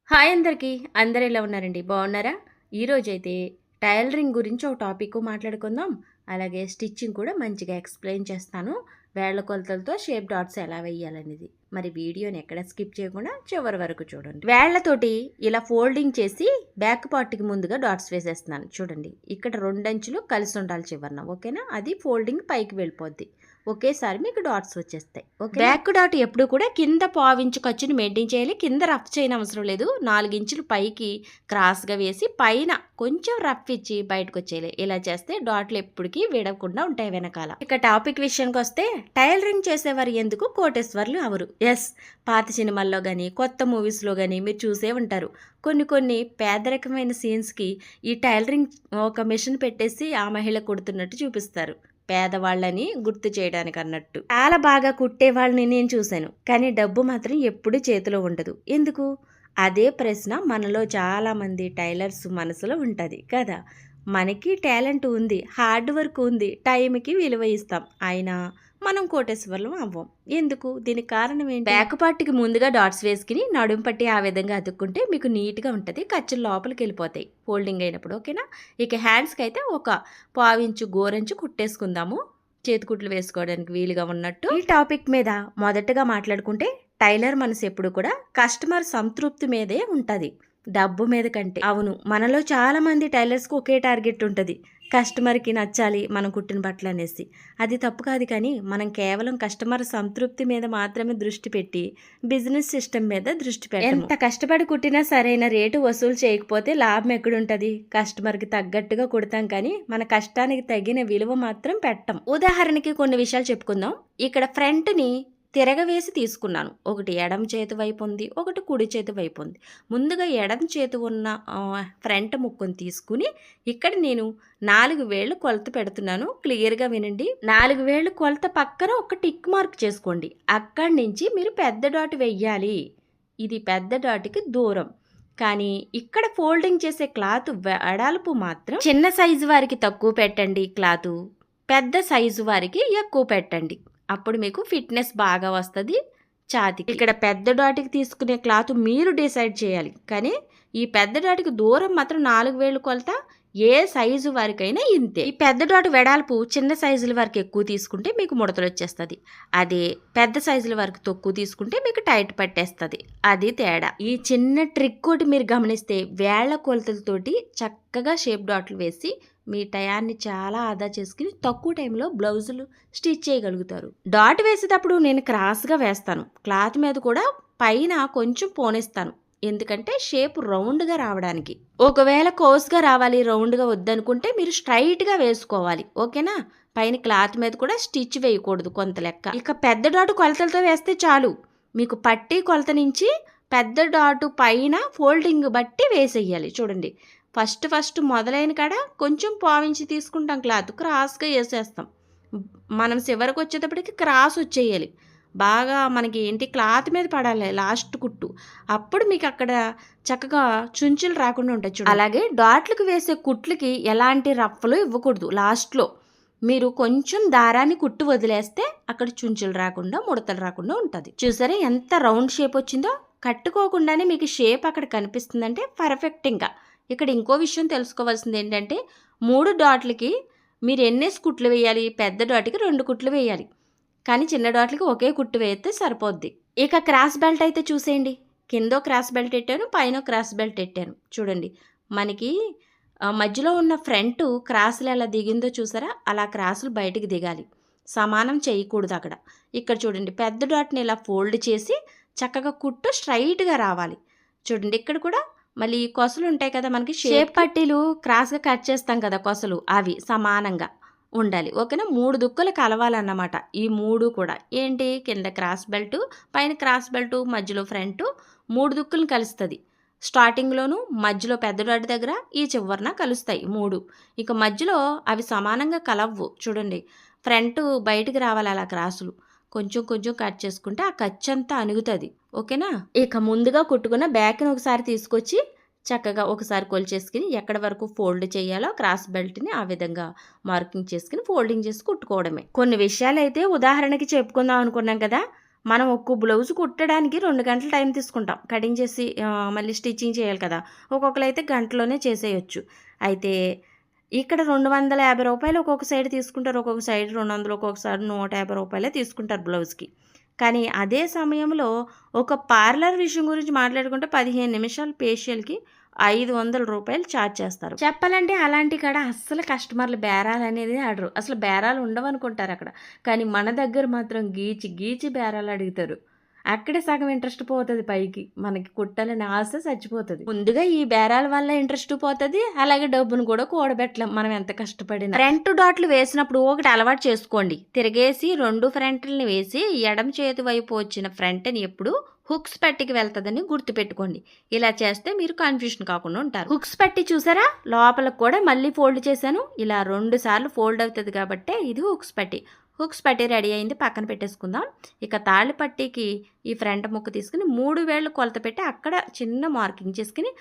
Hi అందరికీ. అందరు ఎలా ఉన్నారండి? బాగున్నారా? ఈరోజైతే టైలరింగ్ గురించి ఒక టాపిక్ మాట్లాడుకుందాం. అలాగే స్టిచ్చింగ్ కూడా మంచిగా ఎక్స్ప్లెయిన్ చేస్తాను. వేళ్ల కొలతలతో షేప్ డాట్స్ ఎలా వేయాలనేది. మరి వీడియోని ఎక్కడ స్కిప్ చేయకుండా చివరి వరకు చూడండి. వేళ్లతోటి ఇలా ఫోల్డింగ్ చేసి బ్యాక్ పార్ట్కి ముందుగా డాట్స్ వేసేస్తున్నాను. చూడండి, ఇక్కడ 2 అంచులు కలిసి ఉండాలి చివరన. ఓకేనా? అది ఫోల్డింగ్ పైకి వెళ్ళిపోద్ది. ఒకేసారి మీకు డాట్స్ వచ్చేస్తాయి. ఓకే, బ్యాక్ డాట్ ఎప్పుడు కూడా కింద పావించు ఖర్చుని మెయింటైన్ చేయాలి. కింద రఫ్ చేయని అవసరం లేదు. 4 ఇంచులు పైకి క్రాస్గా వేసి పైన కొంచెం రఫ్ ఇచ్చి బయటకు వచ్చేయాలి. ఇలా చేస్తే డాట్లు ఎప్పటికీ విడవకుండా ఉంటాయి వెనకాల. ఇక టాపిక్ విషయానికి వస్తే, టైలరింగ్ చేసేవారు ఎందుకు కోటేశ్వర్లు అవరు. ఎస్, పాత సినిమాల్లో కానీ కొత్త మూవీస్లో కానీ మీరు చూసే ఉంటారు. కొన్ని పేదరికమైన సీన్స్కి ఈ టైలరింగ్ ఒక మిషన్ పెట్టేసి ఆ మహిళ కుడుతున్నట్టు చూపిస్తారు. పేదవాళ్ళని గుర్తు చేయడానికి అన్నట్టు. చాలా బాగా కుట్టే వాళ్ళని నేను చూశాను, కానీ డబ్బు మాత్రం ఎప్పుడు చేతిలో ఉండదు. ఎందుకు? అదే ప్రశ్న మనలో చాలామంది టైలర్స్ మనసులో ఉంటుంది కదా. మనకి టాలెంట్ ఉంది, హార్డ్ వర్క్ ఉంది, టైంకి విలువ ఇస్తాం, అయినా మనం కోటేశ్వర్లం అవ్వం. ఎందుకు? దీనికి కారణం ఏంటి? బ్యాక్ పార్ట్కి ముందుగా డాట్స్ వేసుకుని నడుం పట్టి ఆ విధంగా అతుక్కుంటే మీకు నీట్గా ఉంటుంది. ఖర్చులు లోపలికి వెళ్ళిపోతాయి ఫోల్డింగ్ అయినప్పుడు. ఓకేనా? ఇక హ్యాండ్స్కి అయితే ఒక పావించు గోరంచు కుట్టేసుకుందాము, చేతికుట్లు వేసుకోవడానికి వీలుగా ఉన్నట్టు. ఈ టాపిక్ మీద మొదటగా మాట్లాడుకుంటే, టైలర్ మనసు ఎప్పుడు కూడా కస్టమర్ సంతృప్తి మీదే ఉంటుంది, డబ్బు మీద కంటే. అవును, మనలో చాలా మంది టైలర్స్కి ఒకే టార్గెట్ ఉంటుంది, కస్టమర్కి నచ్చాలి మనం కుట్టిన బట్టలు అనేసి. అది తప్పు కాదు, కానీ మనం కేవలం కస్టమర్ సంతృప్తి మీద మాత్రమే దృష్టి పెట్టి బిజినెస్ సిస్టమ్ మీద దృష్టి పెట్టాము. ఎంత కష్టపడి కుట్టినా సరైన రేటు వసూలు చేయకపోతే లాభం ఎక్కడుంటుంది? కస్టమర్కి తగ్గట్టుగా కుడతాం, కానీ మన కష్టానికి తగిన విలువ మాత్రం పెట్టం. ఉదాహరణకి కొన్ని విషయాలు చెప్పుకుందాం. ఇక్కడ ఫ్రంట్ని తిరగవేసి తీసుకున్నాను. ఒకటి ఎడమ చేతి వైపు ఉంది, ఒకటి కుడి చేతి వైపు ఉంది. ముందుగా ఎడమ చేతి ఉన్న ఫ్రంట్ ముక్కుని తీసుకుని ఇక్కడ నేను 4 వేళ్ళు కొలత పెడుతున్నాను. క్లియర్గా వినండి. 4 వేళ్ళు కొలత పక్కన ఒక టిక్ మార్క్ చేసుకోండి. అక్కడి నుంచి మీరు పెద్ద డాట్ వెయ్యాలి. ఇది పెద్ద డాట్కి దూరం. కానీ ఇక్కడ ఫోల్డింగ్ చేసే క్లాత్ వెడల్పు మాత్రం చిన్న సైజు వారికి తక్కువ పెట్టండి, క్లాతు పెద్ద సైజు వారికి ఎక్కువ పెట్టండి. అప్పుడు మీకు ఫిట్నెస్ బాగా వస్తుంది ఛాతీకి. ఇక్కడ పెద్ద డాట్కి తీసుకునే క్లాత్ మీరు డిసైడ్ చేయాలి, కానీ ఈ పెద్ద డాట్కి దూరం మాత్రం 4 వేలు కొలత ఏ సైజు వారికైనా ఇంతే. ఈ పెద్ద డాట్ వెడల్పు చిన్న సైజుల వరకు ఎక్కువ తీసుకుంటే మీకు ముడతలు వచ్చేస్తుంది. అదే పెద్ద సైజుల వరకు తక్కువ తీసుకుంటే మీకు టైట్ పట్టేస్తుంది. అది తేడా. ఈ చిన్న ట్రిక్ ఒకటి మీరు గమనిస్తే వేళ్ల కొలతలతోటి చక్కగా షేప్ డాట్లు వేసి మీ టయాన్ని చాలా ఆదా చేసుకుని తక్కువ టైంలో బ్లౌజులు స్టిచ్ చేయగలుగుతారు. డాట్ వేసేటప్పుడు నేను క్రాస్గా వేస్తాను. క్లాత్ మీద కూడా పైన కొంచెం పోనేస్తాను, ఎందుకంటే షేప్ రౌండ్గా రావడానికి. ఒకవేళ కోస్గా రావాలి, రౌండ్గా వద్దనుకుంటే మీరు స్ట్రైట్గా వేసుకోవాలి. ఓకేనా? పైన క్లాత్ మీద కూడా స్టిచ్ వేయకూడదు కొంత లెక్క. ఇక పెద్ద డాటు కొలతలతో వేస్తే చాలు. మీకు పట్టి కొలత నుంచి పెద్ద డాటు పైన ఫోల్డింగ్ బట్టి వేసేయాలి. చూడండి, ఫస్ట్ మొదలైన కాడ కొంచెం పావించి తీసుకుంటాం, క్లాత్ క్రాస్గా వేసేస్తాం. మనం చివరికి వచ్చేటప్పటికి క్రాస్ వచ్చేయాలి. బాగా మనకి ఏంటి క్లాత్ మీద పడాలి లాస్ట్ కుట్టు. అప్పుడు మీకు అక్కడ చక్కగా చుంచులు రాకుండా ఉంటాయి. చూడండి, అలాగే డాట్లకు వేసే కుట్లకి ఎలాంటి రఫ్లు ఇవ్వకూడదు. లాస్ట్లో మీరు కొంచెం దారాన్ని కుట్టు వదిలేస్తే అక్కడ చుంచులు రాకుండా ముడతలు రాకుండా ఉంటుంది. చూసారా ఎంత రౌండ్ షేప్ వచ్చిందో? కట్టుకోకుండానే మీకు షేప్ అక్కడ కనిపిస్తుందంటే పర్ఫెక్ట్. ఇంకా ఇక్కడ ఇంకో విషయం తెలుసుకోవాల్సింది ఏంటంటే, 3 డాట్లకి మీరు ఎన్నేసి కుట్లు వేయాలి? పెద్ద డాట్కి 2 కుట్లు వేయాలి, కానీ చిన్న డాట్లకి ఒకే కుట్టు వేస్తే సరిపోద్ది. ఇక క్రాస్ బెల్ట్ అయితే చూసేయండి. కిందో క్రాస్ బెల్ట్ పెట్టాను, పైన క్రాస్ బెల్ట్ పెట్టాను. చూడండి, మనకి మధ్యలో ఉన్న ఫ్రంట్ క్రాసులు ఎలా దిగిందో చూసారా? అలా క్రాసులు బయటికి దిగాలి, సమానం చేయకూడదు అక్కడ. ఇక్కడ చూడండి, పెద్ద డాట్ని ఇలా ఫోల్డ్ చేసి చక్కగా కుట్టు స్ట్రైట్గా రావాలి. చూడండి, ఇక్కడ కూడా మళ్ళీ కొసలు ఉంటాయి కదా, మనకి షేప్ పట్టీలు క్రాస్గా కట్ చేస్తాం కదా, కొసలు అవి సమానంగా ఉండాలి. ఓకేనా? 3 దుక్కులు కలవాలన్నమాట. ఈ 3 కూడా ఏంటి? కింద క్రాస్ బెల్ట్, పైన క్రాస్ బెల్ట్, మధ్యలో ఫ్రంట్, 3 దుక్కులు కలుస్తుంది. స్టార్టింగ్లోను మధ్యలో పెద్ద డాట్ దగ్గర ఈ చివరన కలుస్తాయి 3. ఇక మధ్యలో అవి సమానంగా కలవ్వు. చూడండి, ఫ్రంట్ బయటికి రావాలి అలా క్రాసులు. కొంచెం కట్ చేసుకుంటే ఆ ఖర్చంతా అణుగుతుంది. ఓకేనా? ఇక ముందుగా కుట్టుకున్న బ్యాక్ని ఒకసారి తీసుకొచ్చి చక్కగా ఒకసారి కొలిచేసుకుని ఎక్కడి వరకు ఫోల్డ్ చేయాలో క్రాస్ బెల్ట్ని ఆ విధంగా మార్కింగ్ చేసుకుని ఫోల్డింగ్ చేసి కుట్టుకోవడమే. కొన్ని విషయాలు అయితే ఉదాహరణకి చెప్పుకుందాం అనుకున్నాం కదా, మనం ఒక్కో బ్లౌజ్ కుట్టడానికి 2 గంటలు టైం తీసుకుంటాం. కటింగ్ చేసి మళ్ళీ స్టిచ్చింగ్ చేయాలి కదా! ఒక్కొక్కళ్ళైతే గంటలోనే చేసేయొచ్చు. అయితే ఇక్కడ రూ. 250 ఒక్కొక్క సైడ్ తీసుకుంటారు. ఒక్కొక్క సైడ్ 200, ఒక్కొక్కసారి రూ. 150 తీసుకుంటారు బ్లౌజ్‌కి. కానీ అదే సమయంలో ఒక పార్లర్ విషయం గురించి మాట్లాడుకుంటే 15 నిమిషాలు ఫేషియల్‌కి రూ. 500 ఛార్జ్ చేస్తారు. చెప్పాలంటే అలాంటి కాడ అస్సలు కస్టమర్లు బేరాలనేది ఆడరు. అసలు బేరాలు ఉండవనుకుంటారు అక్కడ. కానీ మన దగ్గర మాత్రం గీచి గీచి బేరాలు అడుగుతారు. అక్కడే సగం ఇంట్రెస్ట్ పోతది పైకి. మనకి కుట్టాలని ఆశ చచ్చిపోతది. ముందుగా ఈ బేరాల వల్ల ఇంట్రెస్ట్ పోతది. అలాగే డబ్బును కూడా కూడబెట్టలేం మనం ఎంత కష్టపడినా. ఫ్రంట్ డాట్లు వేసినప్పుడు ఒకటి అలవాటు చేసుకోండి. తిరగేసి 2 ఫ్రంట్‌లని వేసి ఎడమ చేతి వైపు వచ్చిన ఫ్రంట్‌ని ఎప్పుడు హుక్స్ పట్టికి వెళ్తదని గుర్తుపెట్టుకోండి. ఇలా చేస్తే మీరు కన్ఫ్యూషన్ కాకుండా ఉంటారు. హుక్స్ పట్టి చూసారా? లోపలకు కూడా మళ్ళీ ఫోల్డ్ చేశాను. ఇలా 2 సార్లు ఫోల్డ్ అవుతుంది కాబట్టే ఇది హుక్స్ పట్టి. హుక్స్ పట్టి రెడీ అయింది, పక్కన పెట్టేసుకుందాం. ఇక తాళి పట్టీకి ఈ ఫ్రంట్ ముక్క తీసుకుని 3 వేళ్ళు కొలత పెట్టి అక్కడ చిన్న మార్కింగ్ చేసుకుని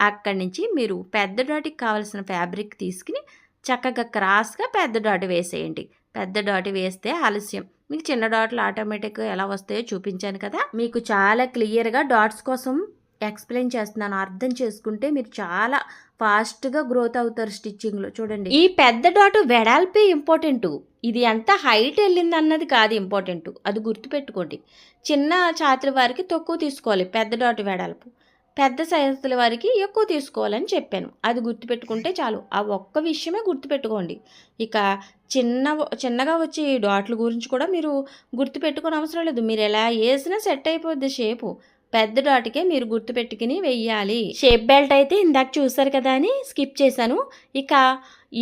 అక్కడి నుంచి మీరు పెద్ద డాట్కి కావాల్సిన ఫ్యాబ్రిక్ తీసుకుని చక్కగా క్రాస్గా పెద్ద డాట్ వేసేయండి. పెద్ద డాట్ వేస్తే ఆలస్యం. మీకు చిన్న డాట్లు ఆటోమేటిక్గా ఎలా వస్తాయో చూపించాను కదా. మీకు చాలా క్లియర్గా డాట్స్ కోసం ఎక్స్ప్లెయిన్ చేస్తున్నాను. అర్థం చేసుకుంటే మీరు చాలా ఫాస్ట్గా గ్రోత్ అవుతారు స్టిచ్చింగ్లో. చూడండి, ఈ పెద్ద డాట్ వెడల్పే ఇంపార్టెంట్. ఇది ఎంత హైట్ వెళ్ళింది అన్నది కాదు ఇంపార్టెంట్. అది గుర్తుపెట్టుకోండి. చిన్న ఛాతీల వారికి తక్కువ తీసుకోవాలి పెద్ద డాట్ వెడల్పు, పెద్ద సైజుల వారికి ఎక్కువ తీసుకోవాలని చెప్పాను. అది గుర్తుపెట్టుకుంటే చాలు. ఆ ఒక్క విషయమే గుర్తుపెట్టుకోండి. ఇక చిన్నగా వచ్చే ఈ డాట్ల గురించి కూడా మీరు గుర్తుపెట్టుకోని అవసరం లేదు. మీరు ఎలా వేసినా సెట్ అయిపోద్ది షేపు. పెద్ద డాట్కే మీరు గుర్తుపెట్టుకుని వెయ్యాలి. షేప్ బెల్ట్ అయితే ఇందాక చూసారు కదా అని స్కిప్ చేశాను. ఇక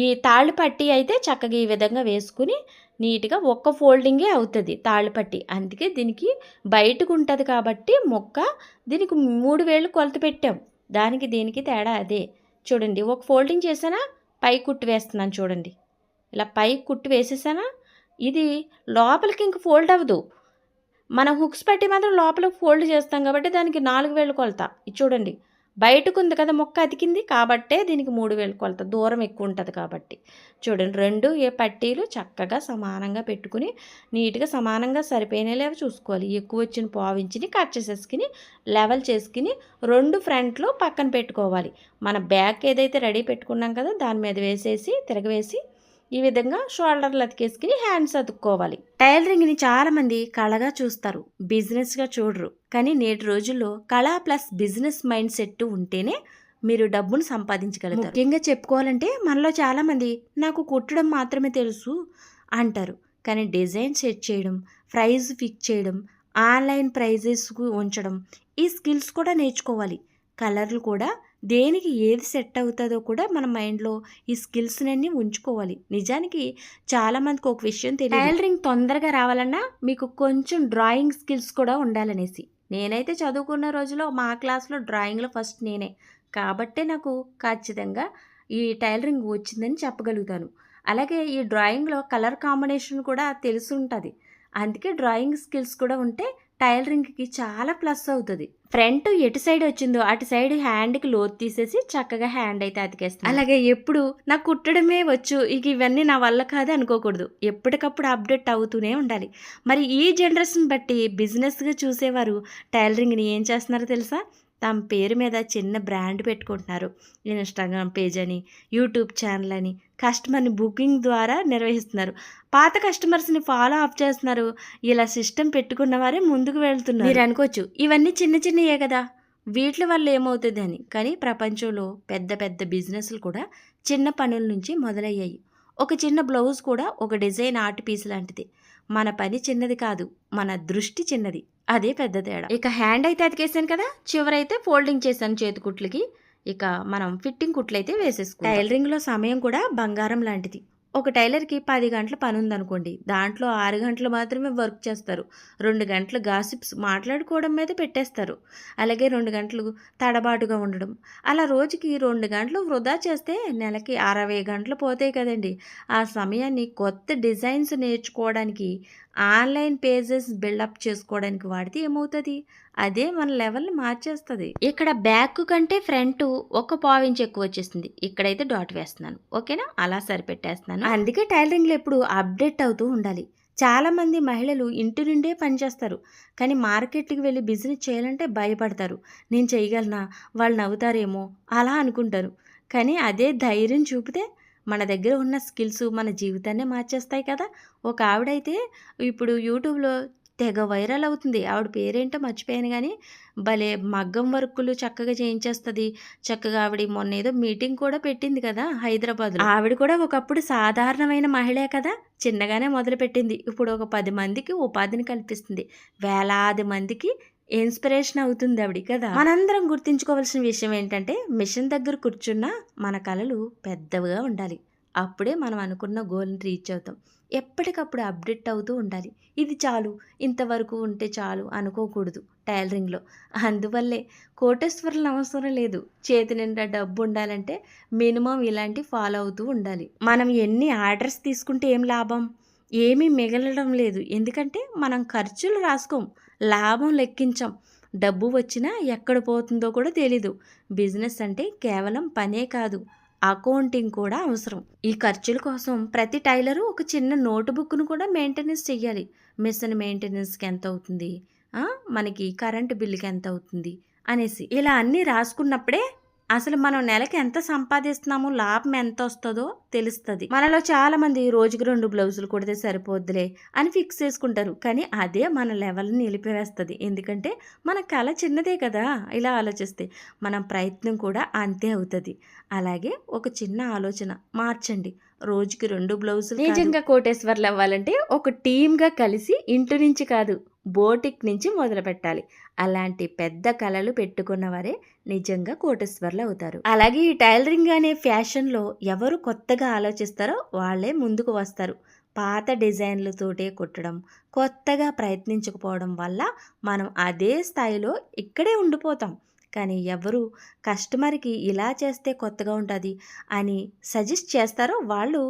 ఈ తాళ్ళు పట్టి అయితే చక్కగా ఈ విధంగా వేసుకుని నీట్గా ఒక్క ఫోల్డింగే అవుతుంది తాళ్ళు పట్టి. అందుకే దీనికి బయటకు ఉంటుంది కాబట్టి మొక్క దీనికి 3 వేళ్ళు కొలత పెట్టాం. దానికి దీనికి తేడా అదే. చూడండి, ఒక ఫోల్డింగ్ చేసానా, పై కుట్టు వేస్తున్నాను. చూడండి, ఇలా పై కుట్టు వేసేసానా, ఇది లోపలికి ఇంక ఫోల్డ్ అవ్వదు. మనం హుక్స్ పట్టి మాత్రం లోపలికి ఫోల్డ్ చేస్తాం కాబట్టి దానికి 4 వేళ్ళు కొలత. ఇది చూడండి, బయటకు ఉంది కదా మొక్క అతికింది కాబట్టే దీనికి 3 వేలు కొలత. దూరం ఎక్కువ ఉంటుంది కాబట్టి. చూడండి, 2 పట్టీలు చక్కగా సమానంగా పెట్టుకుని నీట్గా సమానంగా సరిపోయినలేవి చూసుకోవాలి. ఎక్కువ వచ్చిన పావించిని కట్ చేసేసుకుని లెవెల్ చేసుకుని 2 ఫ్రంట్లు పక్కన పెట్టుకోవాలి. మన బ్యాక్ ఏదైతే రెడీ పెట్టుకున్నాం కదా దాని మీద వేసేసి తిరగవేసి ఈ విధంగా షోల్డర్లు అతికేసుకుని హ్యాండ్స్ అతుక్కోవాలి. టైలరింగ్ని చాలామంది కళగా చూస్తారు, బిజినెస్గా చూడరు. కానీ నేటి రోజుల్లో కళ ప్లస్ బిజినెస్ మైండ్ సెట్ ఉంటేనే మీరు డబ్బును సంపాదించగలుగుతారు. ముఖ్యంగా చెప్పుకోవాలంటే మనలో చాలామంది నాకు కుట్టడం మాత్రమే తెలుసు అంటారు. కానీ డిజైన్ సెట్ చేయడం, ప్రైస్ ఫిక్స్ చేయడం, ఆన్లైన్ ప్రైజెస్కు ఉంచడం, ఈ స్కిల్స్ కూడా నేర్చుకోవాలి. కలర్లు కూడా దేనికి ఏది సెట్ అవుతుందో కూడా మన మైండ్లో ఈ స్కిల్స్నన్నీ ఉంచుకోవాలి. నిజానికి చాలామందికి ఒక విషయం తెలియదు, టైలరింగ్ తొందరగా రావాలన్నా మీకు కొంచెం డ్రాయింగ్ స్కిల్స్ కూడా ఉండాలనేసి. నేనైతే చదువుకున్న రోజులో మా క్లాస్లో డ్రాయింగ్లో ఫస్ట్ నేనే కాబట్టే నాకు ఖచ్చితంగా ఈ టైలరింగ్ వచ్చిందని చెప్పగలుగుతాను. అలాగే ఈ డ్రాయింగ్లో కలర్ కాంబినేషన్ కూడా తెలిసి ఉంటుంది. అందుకే డ్రాయింగ్ స్కిల్స్ కూడా ఉంటే టైలరింగ్కి చాలా ప్లస్ అవుతుంది. ఫ్రంట్ ఎటు సైడ్ వచ్చిందో అటు సైడ్ హ్యాండ్కి లోతు తీసేసి చక్కగా హ్యాండ్ అయితే అతికేస్తాను. అలాగే ఎప్పుడు నాకు కుట్టడమే వచ్చు, ఇక ఇవన్నీ నా వల్ల కాదు అనుకోకూడదు. ఎప్పటికప్పుడు అప్డేట్ అవుతూనే ఉండాలి. మరి ఈ జనరేషన్ బట్టి బిజినెస్గా చూసేవారు టైలరింగ్ని ఏం చేస్తున్నారో తెలుసా? తమ పేరు మీద చిన్న బ్రాండ్ పెట్టుకుంటున్నారు. ఇన్స్టాగ్రామ్ పేజ్ అని, యూట్యూబ్ ఛానల్ అని కస్టమర్ని బుకింగ్ ద్వారా నిర్వహిస్తున్నారు. పాత కస్టమర్స్ని ఫాలో అప్ చేస్తున్నారు. ఇలా సిస్టమ్ పెట్టుకున్న వారే ముందుకు వెళ్తున్నారు. మీరు అనుకోవచ్చు ఇవన్నీ చిన్న చిన్నయే కదా, వీటి వల్ల ఏమవుతుంది అని. కానీ ప్రపంచంలో పెద్ద పెద్ద బిజినెస్లు కూడా చిన్న పనుల నుంచి మొదలయ్యాయి. ఒక చిన్న బ్లౌజ్ కూడా ఒక డిజైన్ ఆర్ట్ పీస్ లాంటిది. మన పని చిన్నది కాదు, మన దృష్టి చిన్నది. అదే పెద్ద తేడా. ఇక హ్యాండ్ అయితే అతికేసాను కదా, చివరైతే ఫోల్డింగ్ చేశాను చేతి కుట్లకి. ఇక మనం ఫిట్టింగ్ కుట్లయితే వేసేసుకుంటాం. టైలరింగ్లో సమయం కూడా బంగారం లాంటిది. ఒక టైలర్కి 10 గంటల పని ఉందనుకోండి, దాంట్లో 6 గంటలు మాత్రమే వర్క్ చేస్తారు. 2 గంటలు గాసిప్స్ మాట్లాడుకోవడం మీద పెట్టేస్తారు. అలాగే 2 గంటలు తడబాటుగా ఉండడం. అలా రోజుకి 2 గంటలు వృధా చేస్తే నెలకి 60 గంటలు పోతాయి కదండి. ఆ సమయాన్ని కొత్త డిజైన్స్ నేర్చుకోవడానికి, ఆన్లైన్ పేజెస్ బిల్డప్ చేసుకోవడానికి వాడితే ఏమవుతుంది? అదే మన లెవెల్ని మార్చేస్తుంది. ఇక్కడ బ్యాక్ కంటే ఫ్రంట్ 1 పావించి ఎక్కువ వచ్చేసింది. ఇక్కడైతే డాట్ వేస్తున్నాను. ఓకేనా? అలా సరిపెట్టేస్తున్నాను. అందుకే టైలరింగ్లో ఎప్పుడు అప్డేట్ అవుతూ ఉండాలి. చాలామంది మహిళలు ఇంటి నుండే పనిచేస్తారు, కానీ మార్కెట్కి వెళ్ళి బిజినెస్ చేయాలంటే భయపడతారు. నేను చేయగలనా, వాళ్ళు నవ్వుతారేమో అలా అనుకుంటారు. కానీ అదే ధైర్యం చూపితే మన దగ్గర ఉన్న స్కిల్స్ మన జీవితాన్నే మార్చేస్తాయి కదా. ఒక ఆవిడైతే ఇప్పుడు యూట్యూబ్లో తెగ వైరల్ అవుతుంది. ఆవిడ పేరేంటో మర్చిపోయాను కానీ భలే మగ్గం వర్కులు చక్కగా చేయించేస్తుంది. చక్కగా ఆవిడ మొన్న ఏదో మీటింగ్ కూడా పెట్టింది కదా హైదరాబాద్లో. ఆవిడ కూడా ఒకప్పుడు సాధారణమైన మహిళే కదా, చిన్నగానే మొదలుపెట్టింది. ఇప్పుడు ఒక 10 మందికి ఉపాధిని కల్పిస్తుంది. వేలాది మందికి ఇన్స్పిరేషన్ అవుతుంది ఆవిడ కదా. మనందరం గుర్తుంచుకోవాల్సిన విషయం ఏంటంటే, మిషన్ దగ్గర కూర్చున్న మన కళలు పెద్దవిగా ఉండాలి. అప్పుడే మనం అనుకున్న గోల్ని రీచ్ అవుతాం. ఎప్పటికప్పుడు అప్డేట్ అవుతూ ఉండాలి. ఇది చాలు, ఇంతవరకు ఉంటే చాలు అనుకోకూడదు టైలరింగ్లో. అందువల్లే కోటేశ్వరులు అవసరం లేదు, చేతి నిండా డబ్బు ఉండాలంటే మినిమం ఇలాంటి ఫాలో అవుతూ ఉండాలి. మనం ఎన్ని ఆర్డర్స్ తీసుకుంటే ఏం లాభం, ఏమీ మిగలడం లేదు. ఎందుకంటే మనం ఖర్చులు రాసుకోం, లాభం లెక్కించాం. డబ్బు వచ్చినా ఎక్కడ పోతుందో కూడా తెలీదు. బిజినెస్ అంటే కేవలం పనే కాదు, అకౌంటింగ్ కూడా అవసరం. ఈ ఖర్చుల కోసం ప్రతి టైలరు ఒక చిన్న నోట్బుక్ను కూడా మెయింటెనెన్స్ చెయ్యాలి. మిషన్ మెయింటెనెన్స్కి ఎంత అవుతుంది, మనకి కరెంటు బిల్లుకి ఎంత అవుతుంది అనేసి ఇలా అన్నీ రాసుకున్నప్పుడే అసలు మనం నెలకి ఎంత సంపాదిస్తున్నామో, లాభం ఎంత వస్తుందో తెలుస్తుంది. మనలో చాలామంది రోజుకి 2 బ్లౌజులు కుడితే సరిపోద్దులే అని ఫిక్స్ చేసుకుంటారు. కానీ అదే మన లెవెల్ని నిలిపివేస్తుంది. ఎందుకంటే మన కళ చిన్నదే కదా. ఇలా ఆలోచిస్తే మన ప్రయత్నం కూడా అంతే అవుతుంది. అలాగే ఒక చిన్న ఆలోచన మార్చండి. రోజుకి 2 బ్లౌజులు. నిజంగా కోటేశ్వర్లు అవ్వాలంటే ఒక టీమ్గా కలిసి ఇంటి నుంచి కాదు, బోటిక్ నుంచి మొదలు పెట్టాలి. అలాంటి పెద్ద కళలు పెట్టుకున్నవారే నిజంగా కోటేశ్వర్లు అవుతారు. అలాగే ఈ టైలరింగ్ అనే ఫ్యాషన్లో ఎవరు కొత్తగా ఆలోచిస్తారో వాళ్ళే ముందుకు వస్తారు. పాత డిజైన్లతోటే కుట్టడం, కొత్తగా ప్రయత్నించకపోవడం వల్ల మనం అదే స్థాయిలో ఇక్కడే ఉండిపోతాం. కానీ ఎవరు కస్టమర్కి ఇలా చేస్తే కొత్తగా ఉంటుంది అని సజెస్ట్ చేస్తారో వాళ్ళు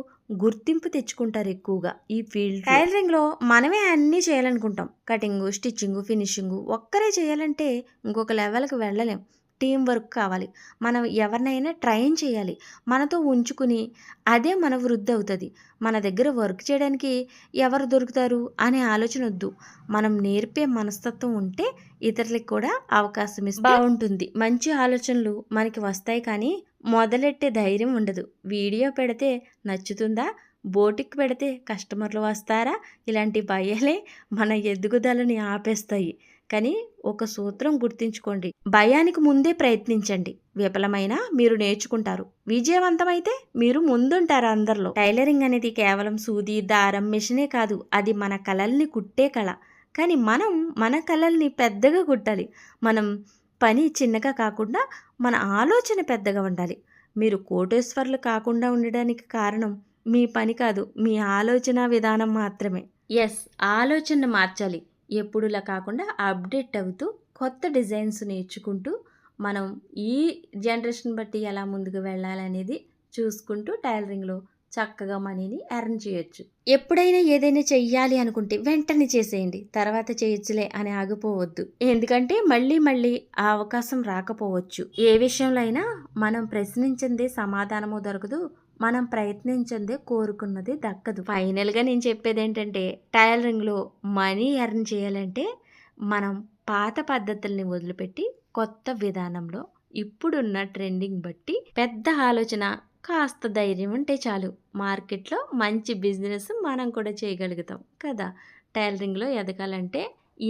గుర్తింపు తెచ్చుకుంటారు ఎక్కువగా ఈ ఫీల్డ్. టైలరింగ్లో మనమే అన్నీ చేయాలనుకుంటాం. కటింగు, స్టిచ్చింగు, ఫినిషింగు ఒక్కరే చేయాలంటే ఇంకొక లెవెల్కి వెళ్ళలేం. టీం వర్క్ కావాలి. మనం ఎవరినైనా ట్రైన్ చేయాలి, మనతో ఉంచుకుని. అదే మన వృద్ధి అవుతుంది. మన దగ్గర వర్క్ చేయడానికి ఎవరు దొరుకుతారు అనే ఆలోచన వద్దు. మనం నేర్పే మనస్తత్వం ఉంటే ఇతరులకు కూడా అవకాశం ఇస్తే బాగుంటుంది. మంచి ఆలోచనలు మనకి వస్తాయి, కానీ మొదలెట్టే ధైర్యం ఉండదు. వీడియో పెడితే నచ్చుతుందా, బోటిక్ పెడితే కస్టమర్లు వస్తారా, ఇలాంటి భయాలే మన ఎదుగుదలని ఆపేస్తాయి. కానీ ఒక సూత్రం గుర్తుంచుకోండి, భయానికి ముందే ప్రయత్నించండి. విఫలమైనా మీరు నేర్చుకుంటారు, విజయవంతమైతే మీరు ముందుంటారు అందరిలో. టైలరింగ్ అనేది కేవలం సూది, దారం, మిషనే కాదు, అది మన కళల్ని కుట్టే కళ. కానీ మనం మన కళల్ని పెద్దగా కుట్టాలి. మనం పని చిన్నగా కాకుండా మన ఆలోచన పెద్దగా ఉండాలి. మీరు కోటేశ్వర్లు కాకుండా ఉండడానికి కారణం మీ పని కాదు, మీ ఆలోచన విధానం మాత్రమే. ఆలోచన మార్చాలి. ఎప్పుడులా కాకుండా అప్డేట్ అవుతూ కొత్త డిజైన్స్ నేర్చుకుంటూ మనం ఈ జనరేషన్ బట్టి ఎలా ముందుకు వెళ్ళాలనేది చూసుకుంటూ టైలరింగ్లో చక్కగా మనీని ఎర్న్ చేయొచ్చు. ఎప్పుడైనా ఏదైనా చెయ్యాలి అనుకుంటే వెంటనే చేసేయండి, తర్వాత చేయొచ్చులే అని ఆగిపోవద్దు. ఎందుకంటే మళ్ళీ మళ్ళీ ఆ అవకాశం రాకపోవచ్చు. ఏ విషయంలో అయినా మనం ప్రశ్నించిందే సమాధానము దొరకదు, మనం ప్రయత్నించిందే కోరుకున్నది దక్కదు. ఫైనల్గా నేను చెప్పేది ఏంటంటే, టైలరింగ్లో మనీ ఎర్న్ చేయాలంటే మనం పాత పద్ధతుల్ని వదిలిపెట్టి కొత్త విధానంలో ఇప్పుడున్న ట్రెండింగ్ బట్టి పెద్ద ఆలోచన, కాస్త ధైర్యం ఉంటే చాలు, మార్కెట్లో మంచి బిజినెస్ మనం కూడా చేయగలుగుతాం కదా. టైలరింగ్లో ఎదగాలంటే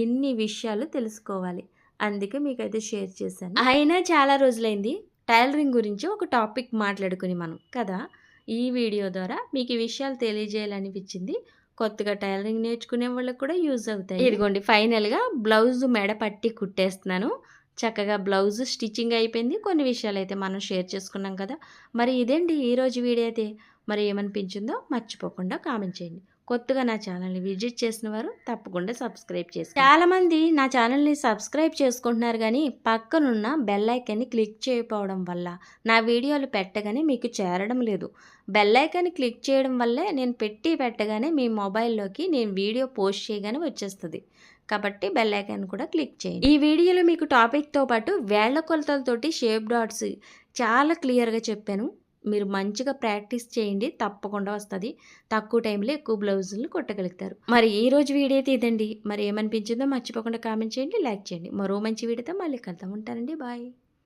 ఎన్ని విషయాలు తెలుసుకోవాలి, అందుకే మీకైతే షేర్ చేశాను. అయినా చాలా రోజులైంది టైలరింగ్ గురించి ఒక టాపిక్ మాట్లాడుకుని మనం కదా. ఈ వీడియో ద్వారా మీకు ఈ విషయాలు తెలియజేయాలనిపించింది. కొత్తగా టైలరింగ్ నేర్చుకునే వాళ్ళకి కూడా యూజ్ అవుతాయి. ఇదిగోండి, ఫైనల్గా బ్లౌజ్ మెడ పట్టి కుట్టేస్తున్నాను. చక్కగా బ్లౌజ్ స్టిచ్చింగ్ అయిపోయింది. కొన్ని విషయాలు అయితే మనం షేర్ చేసుకున్నాం కదా. మరి ఇదేంటి ఈరోజు వీడియో అయితే. మరి ఏమనిపించిందో మర్చిపోకుండా కామెంట్ చేయండి. కొత్తగా నా ఛానల్ని విజిట్ చేసిన వారు తప్పకుండా సబ్స్క్రైబ్ చేసి. చాలామంది నా ఛానల్ని సబ్స్క్రైబ్ చేసుకుంటున్నారు, కానీ పక్కనున్న బెల్ ఐకాన్ని క్లిక్ చేయకపోవడం వల్ల నా వీడియోలు పెట్టగానే మీకు చేరడం లేదు. బెల్ ఐకాన్ని క్లిక్ చేయడం వల్లే నేను పెట్టగానే మీ మొబైల్లోకి నేను వీడియో పోస్ట్ చేయగానే వచ్చేస్తుంది. కాబట్టి బెల్ ఐకాన్ కూడా క్లిక్ చేయండి. ఈ వీడియోలో మీకు టాపిక్తో పాటు వేళ్ల కొలతలతోటి షేప్ డాట్స్ చాలా క్లియర్గా చెప్పాను. మీరు మంచిగా ప్రాక్టీస్ చేయండి, తప్పకుండా వస్తుంది. తక్కువ టైంలో ఎక్కువ బ్లౌజులు కుట్టగలుగుతారు. మరి ఈ రోజు వీడియో అయితే ఇదండి. మరి ఏమనిపించిందో మర్చిపోకుండా కామెంట్ చేయండి, లైక్ చేయండి. మరో మంచి వీడియోతో మళ్ళీ కలుద్దాం. ఉంటానండి. బాయ్.